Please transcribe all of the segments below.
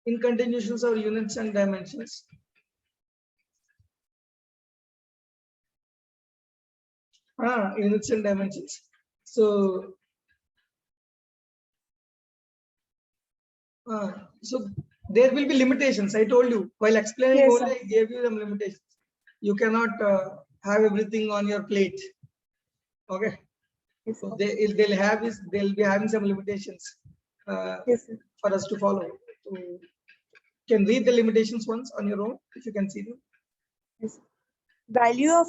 In continuations or units and dimensions. Units and dimensions. So there will be limitations. I told you while explaining, Yes, only I gave you some limitations. You cannot have everything on your plate. Okay. yes, So they'll be having some limitations yes, for us to follow. So you can read the limitations once on your own if you can see them. yes. Value of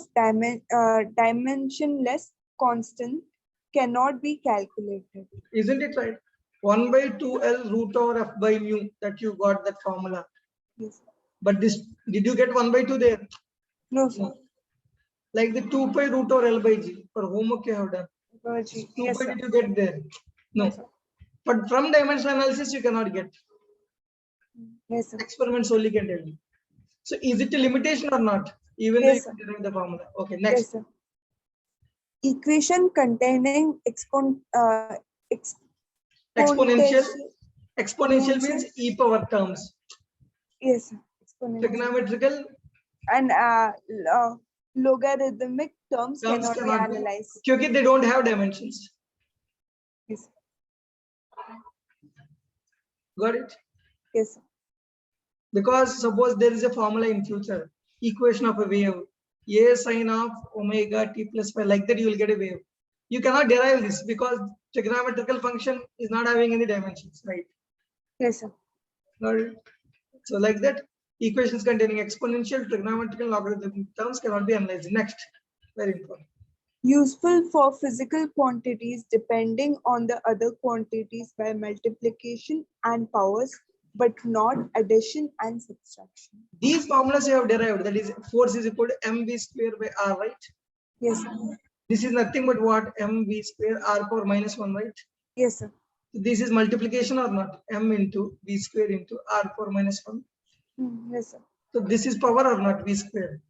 dimensionless constant cannot be calculated. Isn't it right? 1 by 2L root over F by mu, that you got that formula. Yes. But this, did you get 1 by 2 there? No, sir. No. Like the 2 pi root over L by G. For homework you have done. 2 Yes, pi sir. did you get there? No. Sir. But from dimensional analysis you cannot get. Yes, sir. Experiments only can tell you. So is it a limitation or not? Even Yes, though you can derive the formula. Okay, next. Yes, sir. Equation containing Exponential. Exponential Exponential. means e power terms. Yes, sir. Exponential. Trigonometrical And logarithmic terms cannot be analyzed. Because they don't have dimensions. Yes. Got it? Yes, sir. Because suppose there is a formula in future, equation of a wave, a sine of omega t plus phi, like that you will get a wave. You cannot derive this because trigonometrical function is not having any dimensions, right? Yes, sir. Got it? So like that, equations containing exponential, trigonometrical, logarithmic terms cannot be analyzed. Next, very important. Useful for physical quantities depending on the other quantities by multiplication and powers, but not addition and subtraction. These formulas you have derived, that is force is equal to mv square by r, right? Yes, sir. This is nothing but what? Mv square r power minus 1, right? Yes, sir. This is multiplication or not? M into v square into r power minus 1. Yes, sir. So this is power or not? V square.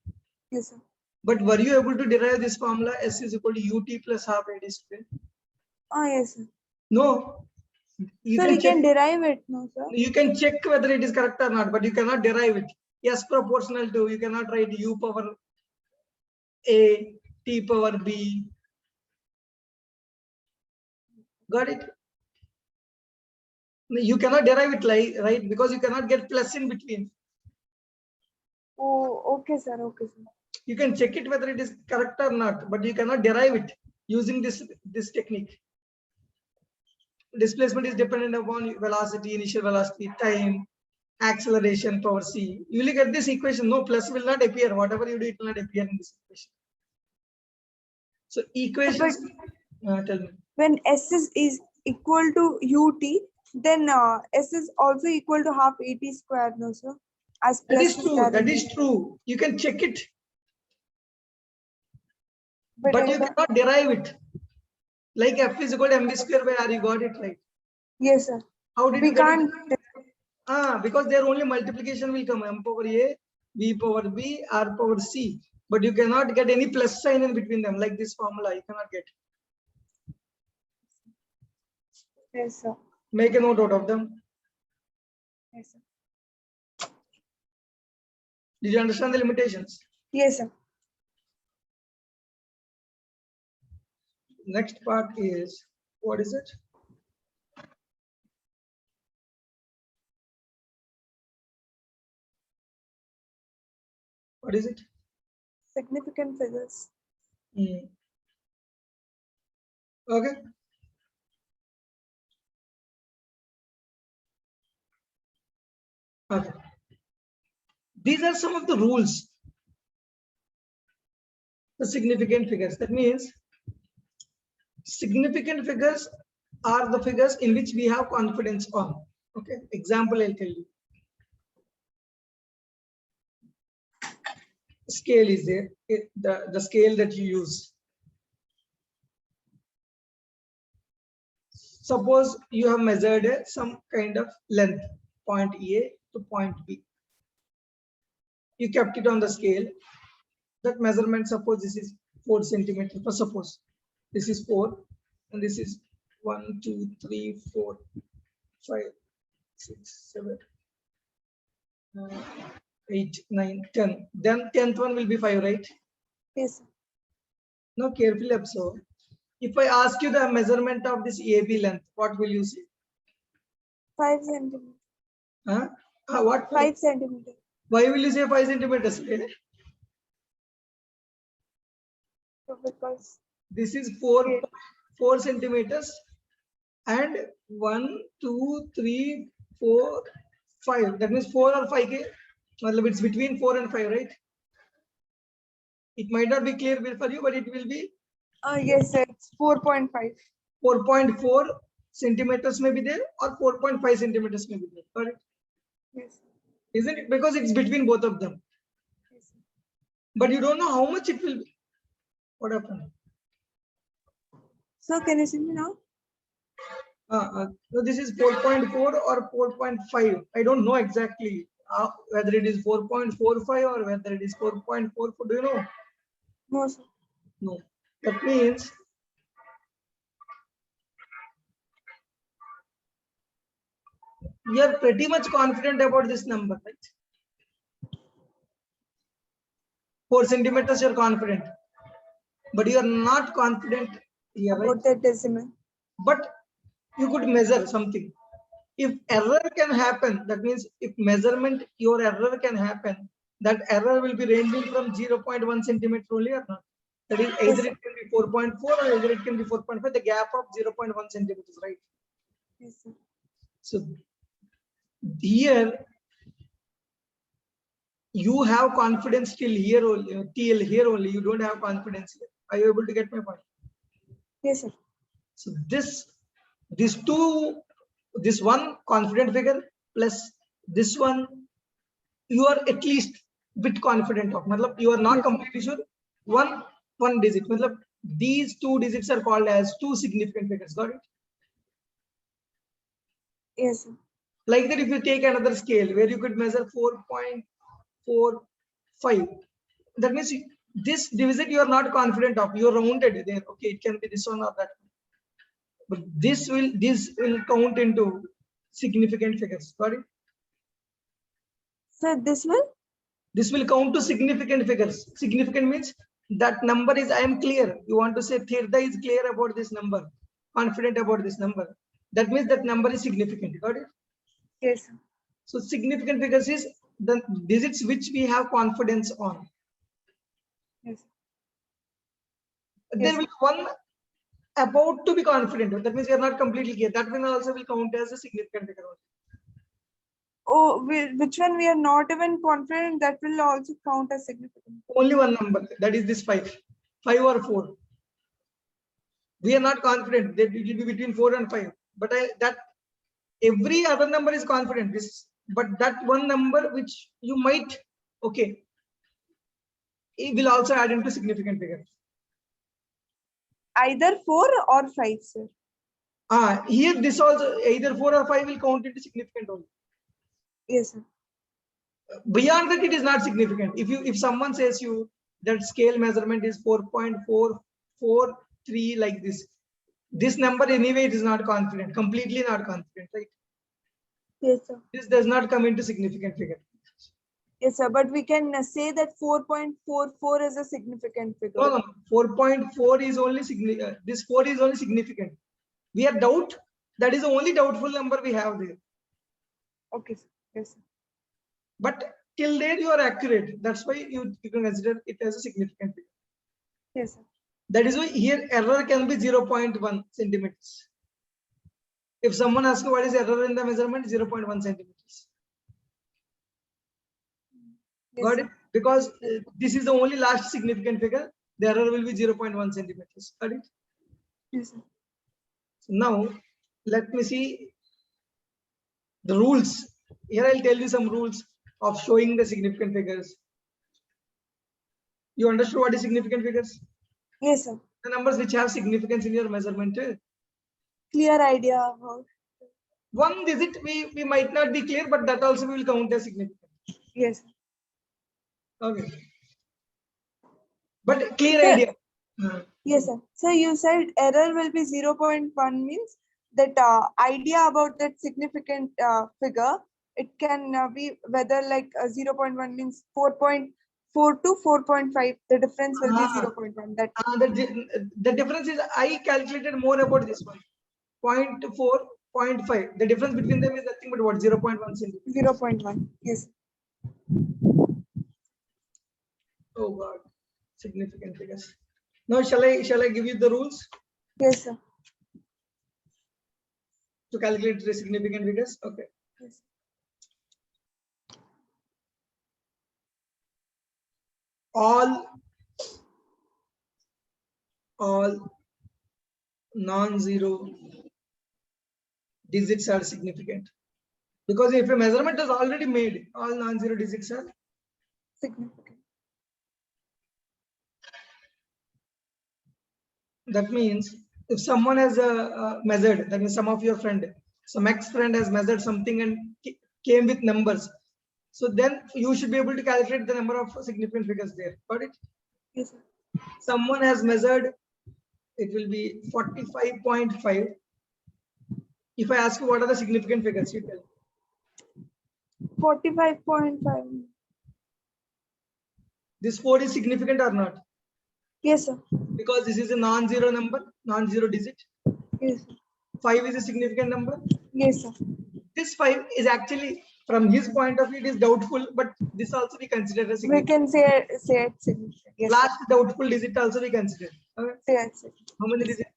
Yes, sir. But were you able to derive this formula? S is equal to ut plus half ad square. Yes, sir. No. You So we can derive it, no, sir? You can check whether it is correct or not, but you cannot derive it. S proportional to, you cannot write u power a, t power b. Got it? You cannot derive it, right? Because you cannot get plus in between. Oh, okay, sir. Okay, sir. You can check it whether it is correct or not, but you cannot derive it using this technique. Displacement is dependent upon velocity, initial velocity, time, acceleration, power c. You will get this equation. No, plus will not appear. Whatever you do, it will not appear in this equation. So equations. Tell me. When S is equal to ut, then S is also equal to half at square, no, sir? As that plus is true. That is true. You can check it, but you cannot derive it. Like f is equal to mv square by r. You got it right? Yes, sir. How did we you get can't? It? Because there only multiplication will come, m power a, v power b, r power c. But you cannot get any plus sign in between them, like this formula. You cannot get. Yes, sir. Make a note out of them. Yes, sir. Did you understand the limitations? Yes, sir. Next part is, what is it? What is it? Significant figures. Okay. Okay. These are some of the rules. The significant figures. That means significant figures are the figures in which we have confidence on. Okay. Example, I'll tell you. Scale is there. The scale that you use. Suppose you have measured some kind of length, point A to point B. You kept it on the scale. That measurement, suppose this is 4 centimeters. For suppose this is 4, and this is 1, 2, 3, 4, 5, 6, 7. 8, 9, 10. Then 10th one will be 5, right? Yes, sir. Now carefully observe. If I ask you the measurement of this AB length, what will you say? 5 centimeters. Huh? What? 5 centimeters. Why will you say 5 centimeters? So because This is 4, Okay. 4 centimeters and 1, 2, 3, 4, 5. That means 4 or 5 K. Well, it's between 4 and 5, right? It might not be clear for you, but it will be yes, sir. It's 4.5. 4.4 centimeters may be there or 4.5 centimeters may be there. Correct? Yes. Isn't it? Because it's between both of them. Yes, sir. But you don't know how much it will be. What happened? So can you see me now? So this is 4.4 or 4.5. I don't know exactly whether it is 4.45 or whether it is 4.44. Do you know? No, sir. No. That means you are pretty much confident about this number, right? 4 centimeters you're confident, but you are not confident here, right? About the decimal. But you could measure something. If error can happen, that means if measurement, your error can happen, that error will be ranging from 0.1 centimeter only or not. That is either it can be 4.4 or either it can be 4.5, the gap of 0.1 centimeters, right? Yes, sir. So here you have confidence till here only, you don't have confidence here. Are you able to get my point? Yes, sir. So this one confident figure plus this one, you are at least bit confident of. Matlab, you are not completely sure. One digit. Matlab, these 2 digits are called as 2 significant figures. Got it? Yes, sir. Like that, if you take another scale where you could measure 4.45, that means this division you are not confident of. You are rounded there. Okay, it can be this one or that. But this will count into significant figures. Got it? Sir, this will? This will count to significant figures. Significant means that number is, I am clear. You want to say Tirtha is clear about this number, confident about this number. That means that number is significant. Got it? Yes, sir. So significant figures is the digits which we have confidence on. Yes. There will be one about to be confident. That means you are not completely clear. That one also will count as a significant figure. Oh, which one we are not even confident, that will also count as significant. Only one number, that is this 5 or 4. We are not confident that it will be between 4 and 5, but that every other number is confident. This, but that one number which you might, okay, it will also add into significant figure. Either 4 or 5, sir. Here this also either 4 or 5 will count into significant only. Yes, sir. Beyond that, it is not significant. If someone says you that scale measurement is 4.443 like this number anyway, it is not confident, completely not confident, right? Yes, sir. This does not come into significant figure. Yes, sir. But we can say that 4.44 is a significant figure. No, 4.4 is only this 4 is only significant. We are doubt. That is the only doubtful number we have there. Okay, sir. Yes, sir. But till there you are accurate. That's why you can consider it as a significant figure. Yes, sir. That is why here error can be 0.1 centimeters. If someone asks you what is error in the measurement, 0.1 centimeters. Yes, Got sir. it? Because this is the only last significant figure. The error will be 0.1 centimeters. Got it? Yes, sir. So now let me see the rules. Here I'll tell you some rules of showing the significant figures. You understood what is significant figures? Yes, sir. The numbers which have significance in your measurement. Clear idea about. One digit we might not be clear, but that also will count as significant. Yes, sir. Okay. But clear Sir, idea. Yes, sir. So you said error will be 0.1 means that idea about that significant figure it can be whether like 0.1 means 4.4 to 4.5. The difference will be Ah. 0.1. That The difference is I calculated more about this one. 0.4, 0.5. The difference between them is nothing but what? 0.1 centimeter. 0.1. Yes. Oh God, significant figures. Now shall I give you the rules Yes, sir. to calculate the significant figures? Okay. Yes. All non-zero digits are significant. Because if a measurement is already made, all non-zero digits are Significant. that means if someone has measured, that means some of your friend, some ex-friend has measured something and came with numbers. So then you should be able to calculate the number of significant figures there. Got it? Yes, sir. Someone has measured, it will be 45.5. If I ask you what are the significant figures, you tell. 45.5. This 4 is significant or not? Yes, sir. Because this is a non-zero number, non-zero digit. Yes, sir. 5 is a significant number. Yes, sir. This 5 is actually, from his point of view, it is doubtful, but this also we consider as We significant. can say it's significant. Yes, Last doubtful digit also we consider. Okay. say it's significant. How many digits?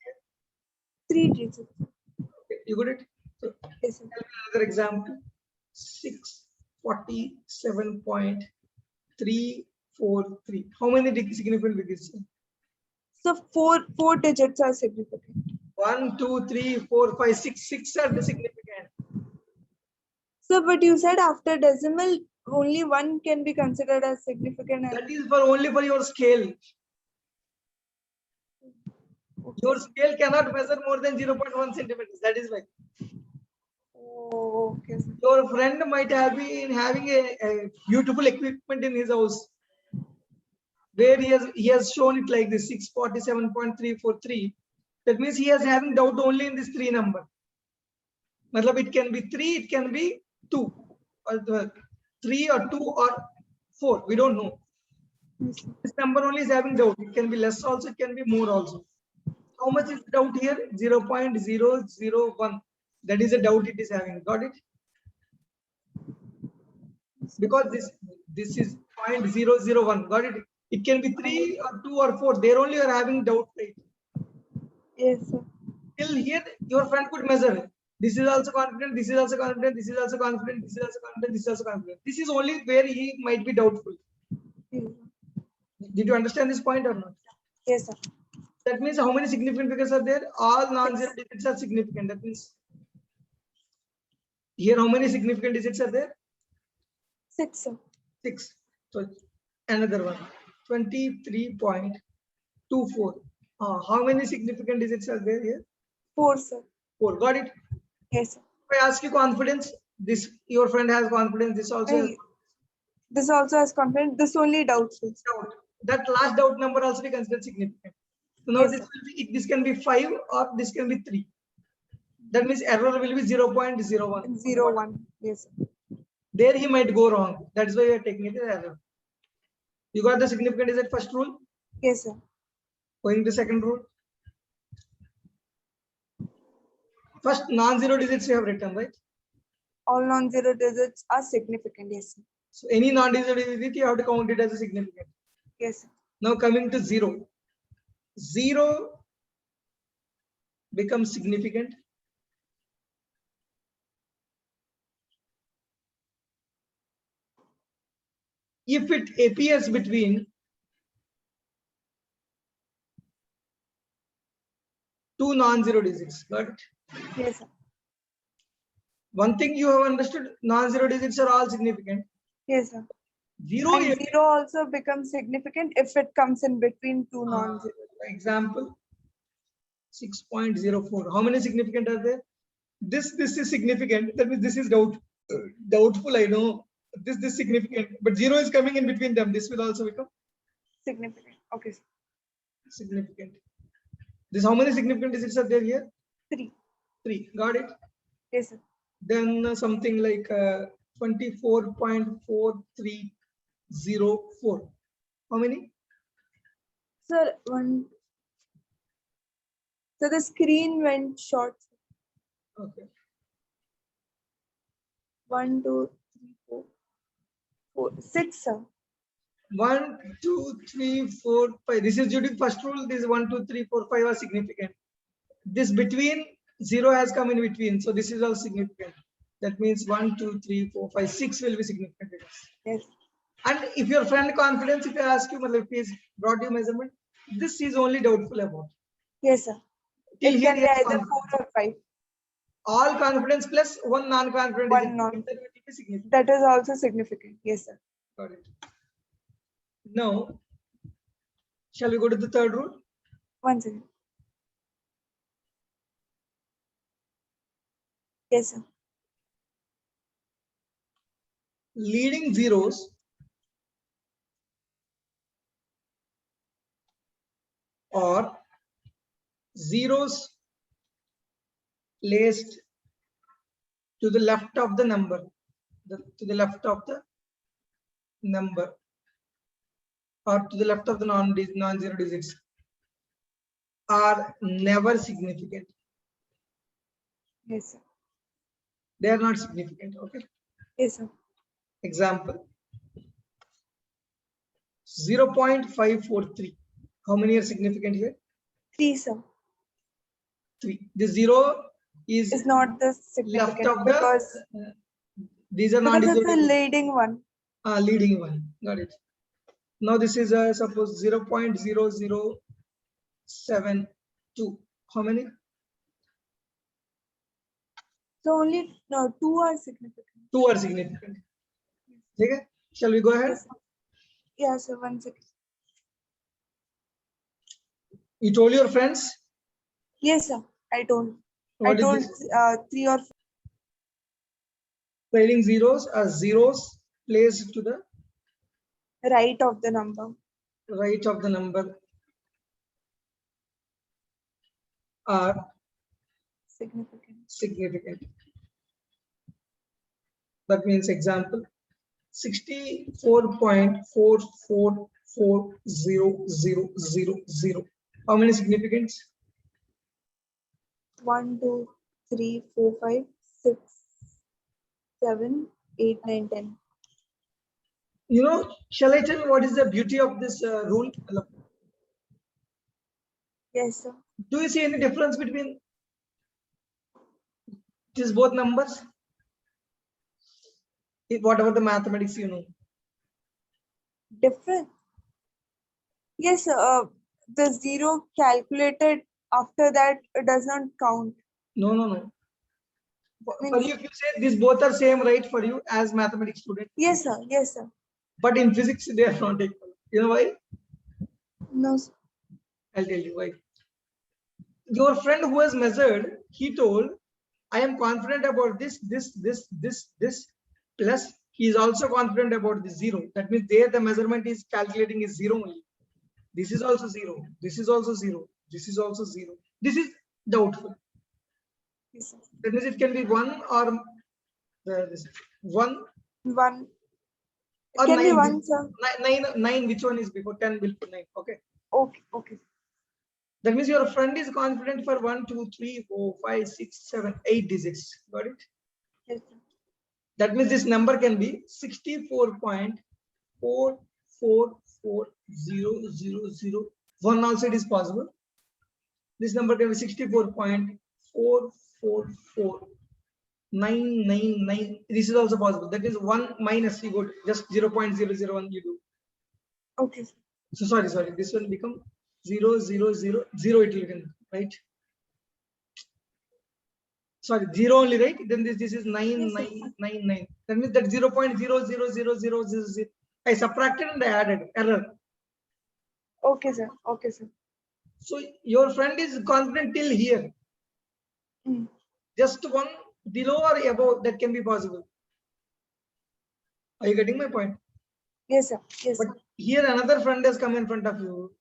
3 digits. Okay. You got it? So, Yes, sir. another example. 647.343. How many significant digits? So four digits are significant. 1, 2, 3, 4, 5, 6. 6 are the significant. So, but you said after decimal, only one can be considered as significant. That is for only for your scale. Your scale cannot measure more than 0.1 centimeters. That is why. Oh, okay. Your friend might have been having a beautiful equipment in his house, where he has shown it like this 647.343. That means he is having doubt only in this 3 number. Matlab it can be 3, it can be 2, or 3 or 2 or 4. We don't know. This number only is having doubt. It can be less also, it can be more also. How much is the doubt here? 0.001. That is a doubt it is having. Got it? Because this is 0.001. Got it? It can be 3 or 2 or 4. There only you are having doubt, right? Yes, sir. Till here, your friend could measure. This is also confident. This is also confident. This is also confident. This is also confident. This is also confident. This is only where he might be doubtful. Yes, Did you understand this point or not? yes, sir. That means how many significant figures are there? All non-zero digits are significant. That means here how many significant digits are there? 6, sir. 6. So another one, 23.24. How many significant digits are there here? 4, sir. 4. Got it? Yes, sir. If I ask you confidence, this your friend has confidence. This also has This also has confidence. This only doubtful. doubt. That last doubt number also we consider significant. So now Yes, this sir. will be, this can be 5 or this can be 3. That means error will be 0.01. 0.01. Yes, sir. There he might go wrong. That's why we are taking it as error. You got the significant is at first rule? Yes, sir. Going to second rule. First non-zero digits you have written, right? All non-zero digits are significant. Yes, sir. So any non-zero digit you have to count it as a significant. Yes, sir. Now coming to 0. 0 becomes significant if it appears between two non-zero digits. Got it? Yes, sir. One thing you have understood, non-zero digits are all significant. Yes, sir. 0 And 0 also becomes significant if it comes in between two non-zero. Example 6.04. How many significant are there? This is significant. That means this is doubtful. I know this significant, but 0 is coming in between them. This will also become Significant. Okay, sir. significant. This how many significant digits are there here? 3. 3. Got it? Yes, sir. Then something like 24.4304. How many? Sir, so the screen went short. Okay. 1, 2, 3, 4, 6, sir. 1, 2, 3, 4, 5. This is due to first rule. This 1, 2, 3, 4, 5 are significant. This between 0 has come in between. So this is all significant. That means 1, 2, 3, 4, 5, 6 will be significant. Yes. And if your friend confidence, if I ask you, if he's brought you measurement, this is only doubtful about. Yes, sir. Till It here, can be he has either 4 confidence. or 5. All confidence plus one non-confident is One non. that will be significant. That is also significant. Yes, sir. Got it. Now, shall we go to the third rule? One second. Yes, sir. Leading zeros or zeros placed to the left of the number, to the left of the number, or to the left of the non-zero digits are never significant. Yes, sir. They are not significant. Okay. Yes, sir. Example 0.543. How many are significant here? 3, sir. 3. The 0 is It's not the left significant of the. because These are because it's non-zero. the leading one. Leading one. Got it. Now this is suppose 0.0072. How many? So only 2 are significant. 2 are significant. Okay. Shall we go ahead? Yes, sir. Yeah, sir. 1 second. You told your friends? Yes, sir. I told. What I is told this? 3 or 4. Trailing zeros are zeros placed to the Right of the number. right of the number are significant. That means example 64.444000. How many significants? 1, 2, 3, 4, 5, 6, 7, 8, 9, 10. You know, shall I tell you what is the beauty of this rule? Yes, sir. Do you see any difference between these both numbers? Whatever the mathematics you know. Different. Yes, sir. The 0 calculated after that does not count. No. For you, if you say these both are same, right? For you as mathematics student. Yes, sir. Yes, sir. But in physics, they are not equal. You know why? No, sir. I'll tell you why. Your friend who has measured, he told, I am confident about this, plus he is also confident about the 0. That means there the measurement is calculating is 0 only. This is also 0. This is also 0. This is also 0. This is doubtful. Yes, sir. That means it can be 1 or 1. 1. It Or can 9, be 1, sir. 9, which one is before 10 will put 9. Okay. Okay. That means your friend is confident for 1, 2, 3, 4, 5, 6, 7, 8 digits. Got it? Yes, sir. That means this number can be 64.444000. One also it is possible. This number can be 64.444999. This is also possible. That is 1 minus you go just 0.001 you do. Okay, sir. So sorry. This will become 0.000. It will become, right? Sorry, 0 only, right? Then this is 9999. That means that 0.00000. I subtracted and I added error. Okay, sir. Okay, sir. So your friend is confident till here. Just one below or above that can be possible. Are you getting my point? Yes, sir. Yes, But sir. here another friend has come in front of you.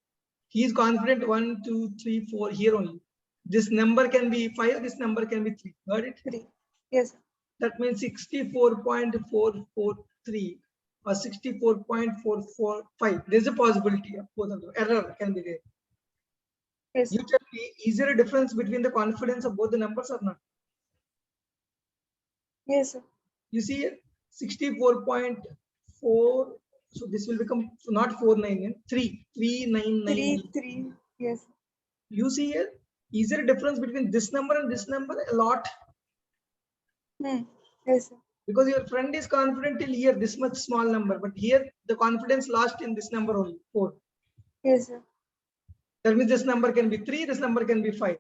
He is confident 1, 2, 3, 4 here only. This number can be 5. This number can be 3. Got it? 3. Yes, sir. That means 64.443 or 64.445. There's a possibility of both of them. Error can be there. Yes, You sir. tell me, is there a difference between the confidence of both the numbers or not? Yes, sir. You see here, 64.4. So this will become not 49, 399. 3. Yes. Sir. You see here, is there a difference between this number and this number? A lot. Yes, sir. Because your friend is confident till here, this much small number, but here the confidence lost in this number only, 4. Yes, sir. That means this number can be 3, this number can be 5.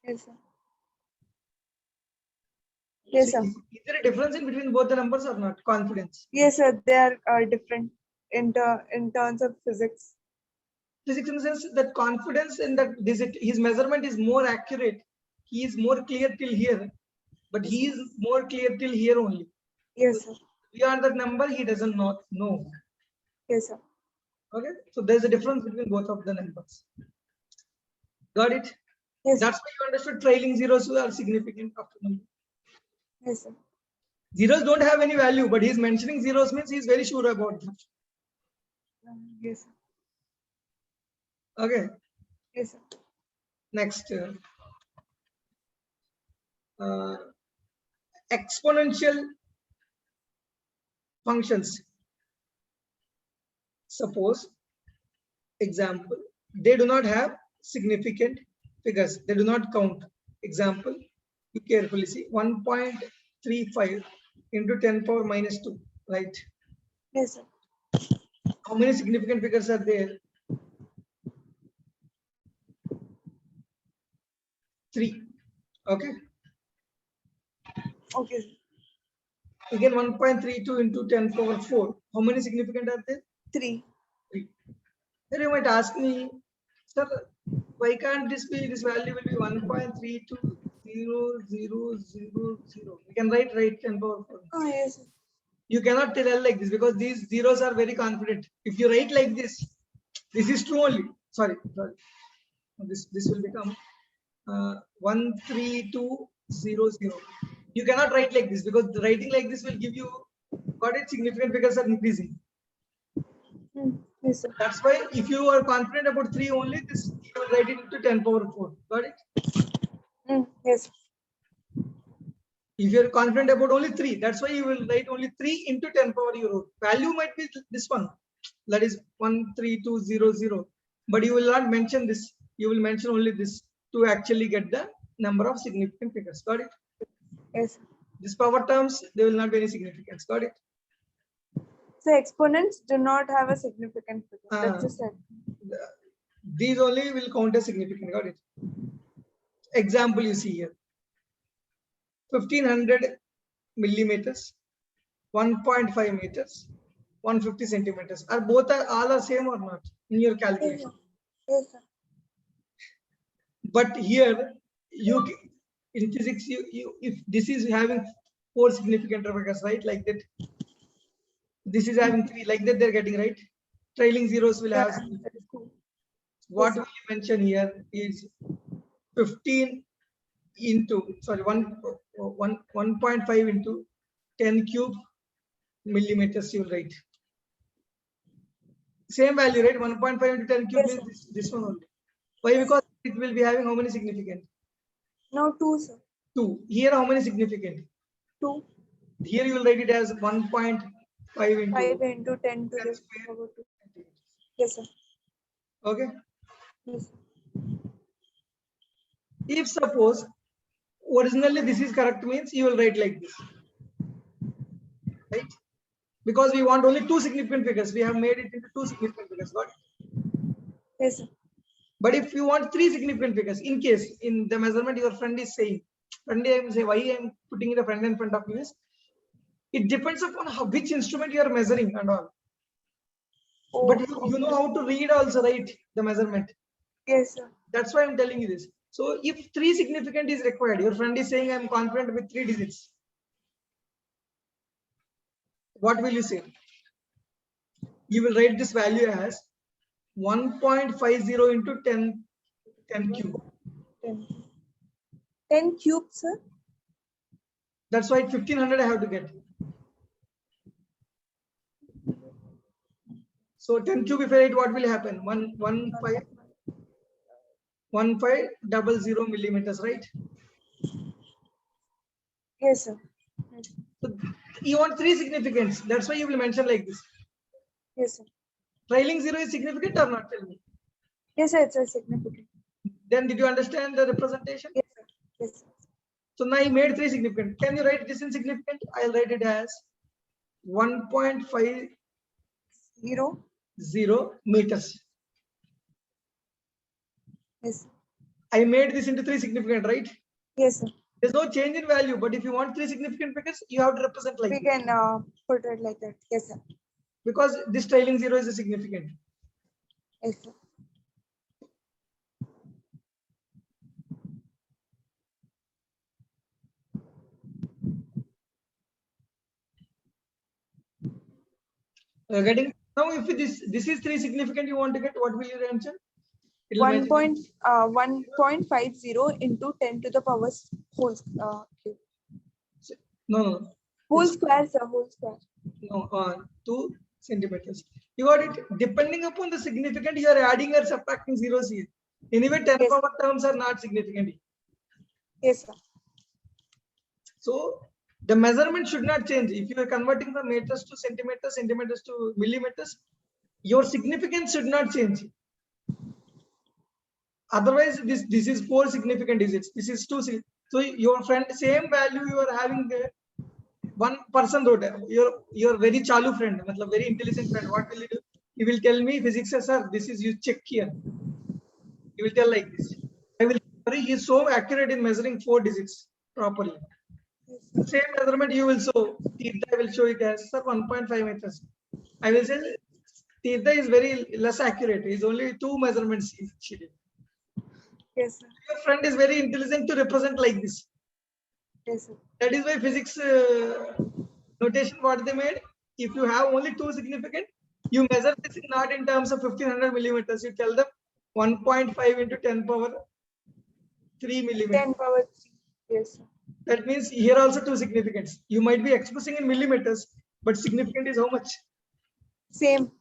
Yes, sir. Yes, So sir. is there a difference in between both the numbers or not? Confidence. Yes, sir. They are different in terms of physics. Physics in the sense that confidence in that his measurement is more accurate. He is more clear till here, but he is more clear till here only. Yes, sir. Beyond that number, he doesn't know. Yes, sir. Okay, so there's a difference between both of the numbers. Got it? Yes, sir. That's why you understood trailing zeros are significant after number. Yes, sir. Zeros don't have any value, but he's mentioning zeros means he's very sure about them. Yes, sir. Okay, Yes, sir. next. Exponential functions. Suppose, example, they do not have significant figures. They do not count. Example, you carefully see 1.35 into 10 power minus 2, right? Yes, sir. How many significant figures are there? 3. Okay. Okay, sir. Again, 1.32 into 10 power 4. How many significant are there? 3. 3. Then you might ask me, sir, why can't this value will be 1.320000? We can write 10 power 4. Oh, yes, sir. You cannot tell like this because these zeros are very confident. If you write like this is true only. Sorry. This will become 13200. You cannot write like this because the writing like this will give you, got it, significant figures are increasing. Yes, sir. That's why if you are confident about 3 only, this you will write it into 10 power 4. Got it? Yes, sir. If you are confident about only 3, that's why you will write only 3 into 10 power your own. Value might be this one, that is 13200, but you will not mention this. You will mention only this to actually get the number of significant figures. Got it? Yes, sir. This power terms, there will not be any significance. Got it? So exponents do not have a significant figure. That's a set. These only will count as significant. Got it? Example you see here. 1500 millimeters, 1.5 meters, 150 centimeters. Are both all are same or not in your calculation? Yes, sir. But here in physics, if this is having 4 significant figures, right? Like that. This is having 3, like that they're getting, right? Trailing zeros will have. What we mention here is 15 into 1.5 into 10 cube millimeters. You write same value, right? 1.5 into 10 cube means this one only. Why? Because it will be having how many significant? No, 2, sir. 2. Here how many significant? 2. Here you will write it as 1.5 into 5 into 10 to the power 2. Yes, sir. Okay. Yes. If suppose originally this is correct means you will write like this, right? Because we want only 2 significant figures, we have made it into 2 significant figures. Got it? Yes, sir. But if you want 3 significant figures, in case in the measurement your friend is saying, friend, I am saying why I am putting the friend in front of you is it depends upon which instrument you are measuring and all. Oh, but you know how to read also, right? The measurement. Yes, sir. That's why I'm telling you this. So if 3 significant is required, your friend is saying I'm confident with 3 digits. What will you say? You will write this value as 1.50 into 10 cube. 10 cube, sir. That's why 1500 I have to get. So 10 cube if I write, what will happen? 1500 millimeters, right? Yes, sir. Right. So you want three significance. That's why you will mention like this. Yes, sir. Trailing zero is significant or not? Tell me. Yes, sir. It's a significant. Then did you understand the representation? Yes, sir. Yes, sir. So now I made three significant. Can you write this in significant? I'll write it as 1.50 meters. Yes, sir. I made this into three significant, right? Yes, sir. There's no change in value, but if you want three significant figures, you have to represent like We this. can put it like that. Yes, sir. Because this trailing zero is a significant. Yes, sir. Getting now, if this is three significant, you want to get, what will you mention? It'll mention 1.50 into 10 to the power whole cube. no. Whole It's- square, sir. Whole square. No, 2 centimeters. You got it. Depending upon the significant, you are adding or subtracting zeros here. Anyway, 10 Yes. power terms are not significant. Yes, sir. So the measurement should not change. If you are converting from meters to centimeters, centimeters to millimeters, your significance should not change. Otherwise, this is 4 significant digits. This is 2. So your friend, same value you are having there. One person wrote, your very chalu friend, very intelligent friend. What will he do? He will tell me physics, sir. This is, you check here. He will tell like this. I will. He is so accurate in measuring 4 digits properly. Yes, sir. The same measurement you will show. Theta, I will show it as, sir, 1.5 meters. I will say theta is very less accurate. It's only 2 measurements she did. Yes, sir. Your friend is very intelligent to represent like this. Yes, sir. That is why physics notation what they made. If you have only 2 significant, you measure this not in terms of 1500 millimeters. You tell them 1.5 into 10 power 3 millimeters. 10 power 3. Yes, sir. That means here also 2 significance. You might be expressing in millimeters, but significant is how much? Same.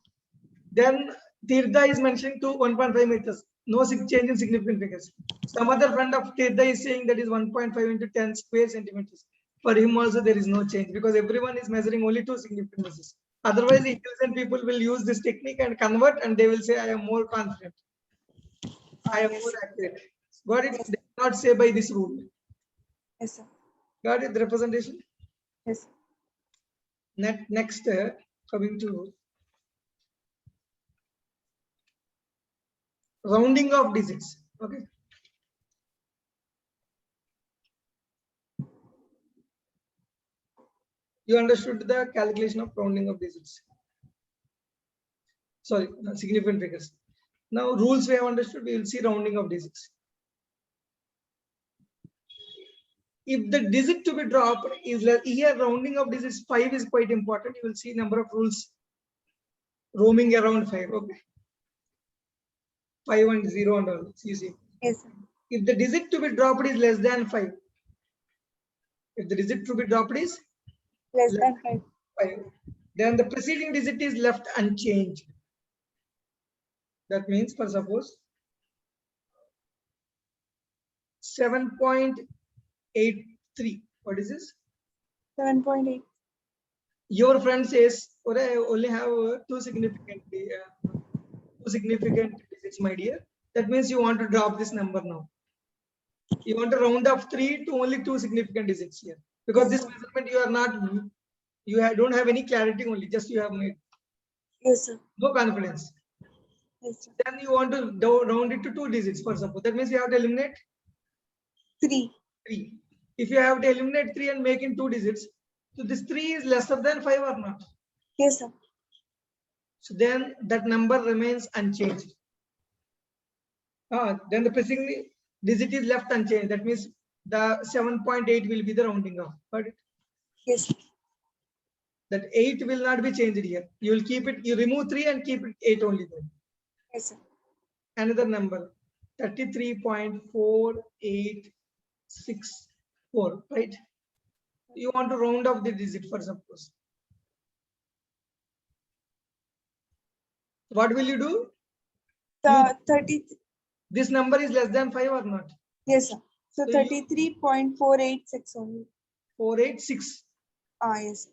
Then Tirtha is mentioning to 1.5 meters. No change in significant figures. Some other friend of Tirtha is saying that is 1.5 into 10 square centimeters. For him also there is no change because everyone is measuring only 2 significant values. Otherwise, intelligent people will use this technique and convert, and they will say, I am more confident. I am Yes, more sir. accurate. Got it? Yes. They cannot say by this rule. Yes, sir. Got it? The representation. Yes, sir. Next, coming to rounding of digits. Okay. You understood the calculation of rounding of digits. Sorry, significant figures. Now rules we have understood. We will see rounding of digits. If the digit to be dropped is here, rounding of digits 5 is quite important. You will see number of rules roaming around 5. Okay. 5 and 0 and all. You see. Yes, sir. If the digit to be dropped is less than 5. If the digit to be dropped is Less than 5. 5, then the preceding digit is left unchanged. That means, for suppose 7.83. What is this? 7.8. Your friend says, "Or I only have 2 significant digits, my dear." That means you want to drop this number now. You want to round up 3 to only 2 significant digits here, because Yes, this sir. measurement you don't have any clarity, only just you have made Yes, sir. no confidence. Yes, sir. Then you want to round it to 2 digits, for suppose. That means you have to eliminate 3. 3. If you have to eliminate 3 and make in 2 digits, so this 3 is lesser than 5 or not? Yes, sir. So then that number remains unchanged. Then the preceding digit is left unchanged. That means the 7.8 will be the rounding off. Got it? Yes, sir. That 8 will not be changed here. You will keep it, you remove 3 and keep it 8 only then. Yes, sir. Another number, 33.4864, right? You want to round off the digit for suppose. What will you do? The 30. This number is less than 5 or not? Yes, sir. So So you- 33.486 only. 486. Yes.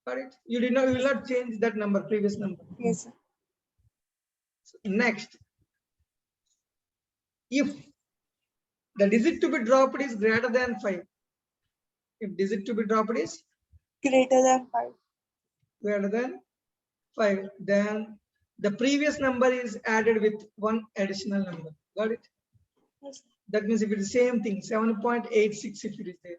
Got it? You did not. You will not change that number, previous number. Yes, sir. So next, if the digit to be dropped is greater than 5, if digit to be dropped is Greater than 5. greater than 5, then the previous number is added with one additional number. Got it? Yes, sir. That means if it is same thing, 7.86 if it is there.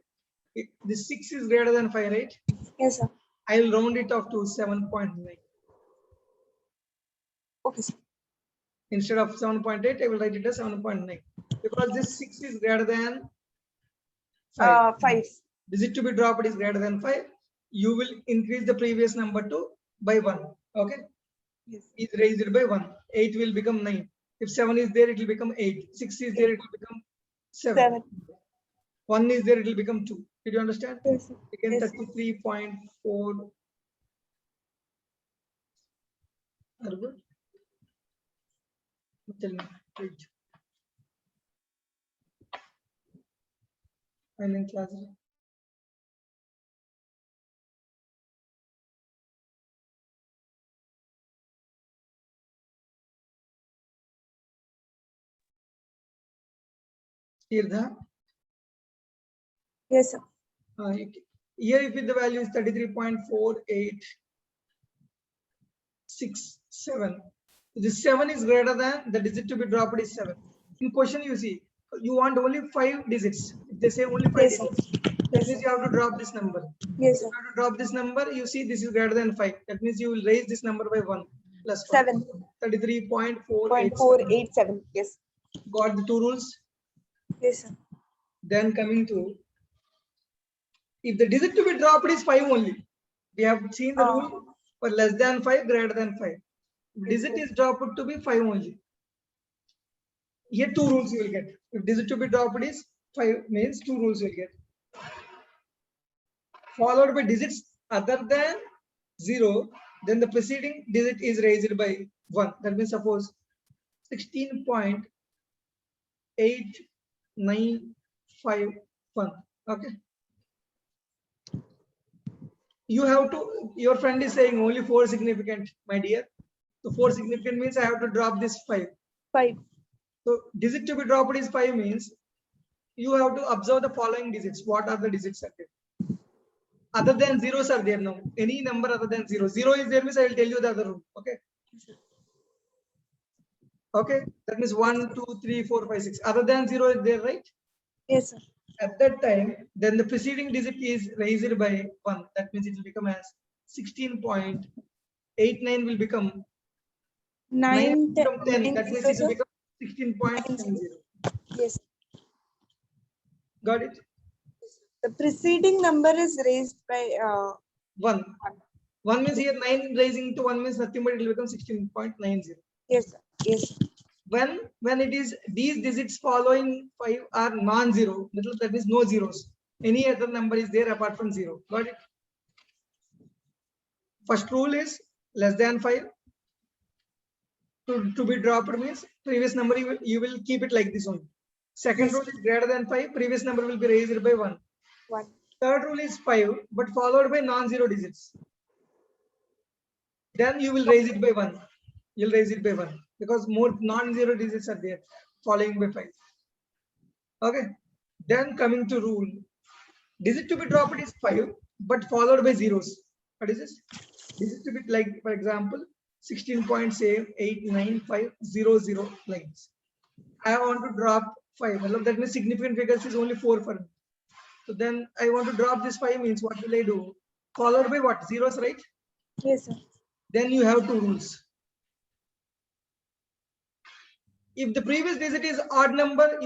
If the 6 is greater than 5, right? Yes, sir. I will round it off to 7.9. Okay, sir. Instead of 7.8, I will write it as 7.9. Because this 6 is greater than 5. 5. Digit to be dropped is greater than 5. You will increase the previous number to by 1. Okay? Yes. Is raised by 1. 8 will become 9. If 7 is there, it will become 8. 6 is there, it will become 7. 7. 1 is there, it will become 2. Did you understand? Yes, sir. Again, Yes, sir. 33.4. Are you good? Tell me. Wait. I'm in class. Tirtha. Yes, sir. Here, if the value is 33.4867, this 7 is greater than the digit to be dropped is 7. In question, you see, you want only 5 digits. If they say only 5 Yes, sir. digits, that Yes, means sir. you have to drop this number. Yes, If sir. you have to drop this number, you see this is greater than 5. That means you will raise this number by 1 plus 1. 7. 33.487. 0.487. Yes. Got the two rules. Yes, sir. Then coming to, if the digit to be dropped is 5 only, we have seen the rule for less than 5, greater than 5. If digit is dropped to be 5 only. Here two rules you will get. If digit to be dropped is 5 means two rules you will get. Followed by digits other than 0, then the preceding digit is raised by 1. That means suppose 16.8951. Okay. You have to, your friend is saying only 4 significant, my dear. So 4 significant means I have to drop this 5. 5. So digit to be dropped is 5 means you have to observe the following digits. What are the digits are there? Other than zeros are there now. Any number other than 0. 0 is there means I will tell you the other rule. Okay. Okay. That means 1, 2, 3, 4, 5, 6. Other than 0 is there, right? Yes, sir. At that time, then the preceding digit is raised by 1. That means it will become as 16.89 will become 9 from 10. That means it will become 16.90. Yes. Got it? The preceding number is raised by 1. 1 means here 9 raising to 1 means nothing but it will become 16.90. Yes, sir. Yes, sir. When it is these digits following 5 are non-zero, that means no zeros. Any other number is there apart from 0. Got it? First rule is less than 5. To be dropped means previous number you will keep it like this only. Second Yes. rule is greater than 5. Previous number will be raised by 1. 1. Third rule is 5, but followed by non-zero digits. Then you will raise it by 1. You'll raise it by 1 because more non-zero digits are there following by 5. Okay. Then coming to rule, digit to be dropped is 5, but followed by zeros. What is this? Digit to be like, for example, 16.895000 like this. I want to drop 5. That means significant figures is only 4 for me. So then I want to drop this 5 means what will I do? Followed by what? Zeros, right? Yes, sir. Then you have two rules. If the previous digit is odd number,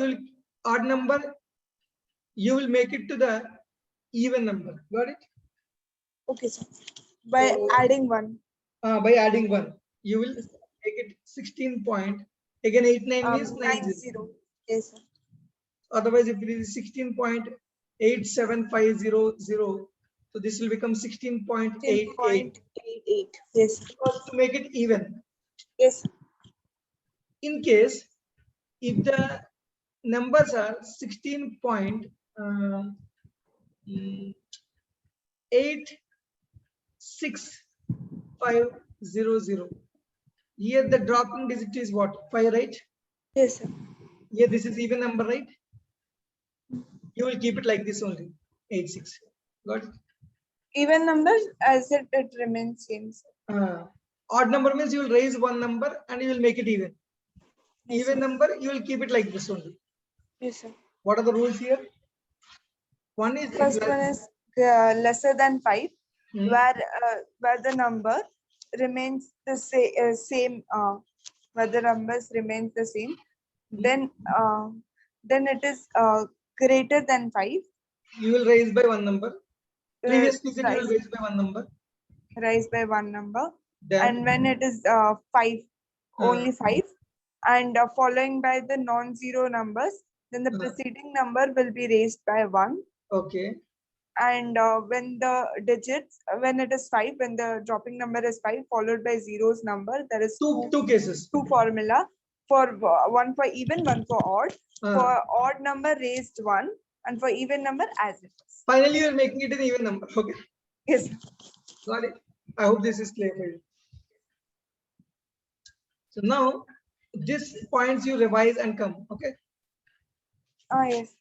you will make it to the even number. Got it? Okay, sir. By So, adding 1. By adding 1, you will make it 16 point. Again, 89 means 90. 90. Yes, sir. Otherwise, if it is 16.87500, So this will become 16.88. 10.88. Yes. Because to make it even, Yes. in case if the numbers are 16.86500, here the dropping digit is what? 5, right? Yes, sir. Here this is even number, right? You will keep it like this only, 86. Got it? Even numbers as it remains same, sir. Odd number means you will raise one number and you will make it even. Yes, Even sir. number, you will keep it like this only. Yes, sir. What are the rules here? One is First one is lesser than 5, where the number remains the same, where the numbers remains the same. Then it is greater than 5. you will raise by one number. Previous digit you will Rise raise by one number. by one number. Then And when it is 5, only 5, and following by the non-zero numbers, then the preceding number will be raised by 1. okay. And when the digits, when it is 5, when the dropping number is 5 followed by zeros number, there is Two cases. two formula for one for even, one for odd. For odd number raised 1, and for even number as it is. Finally, you are making it an even number. Okay. Yes. Got it. I hope this is clear for you. So now, these points you revise and come. Okay. Yes.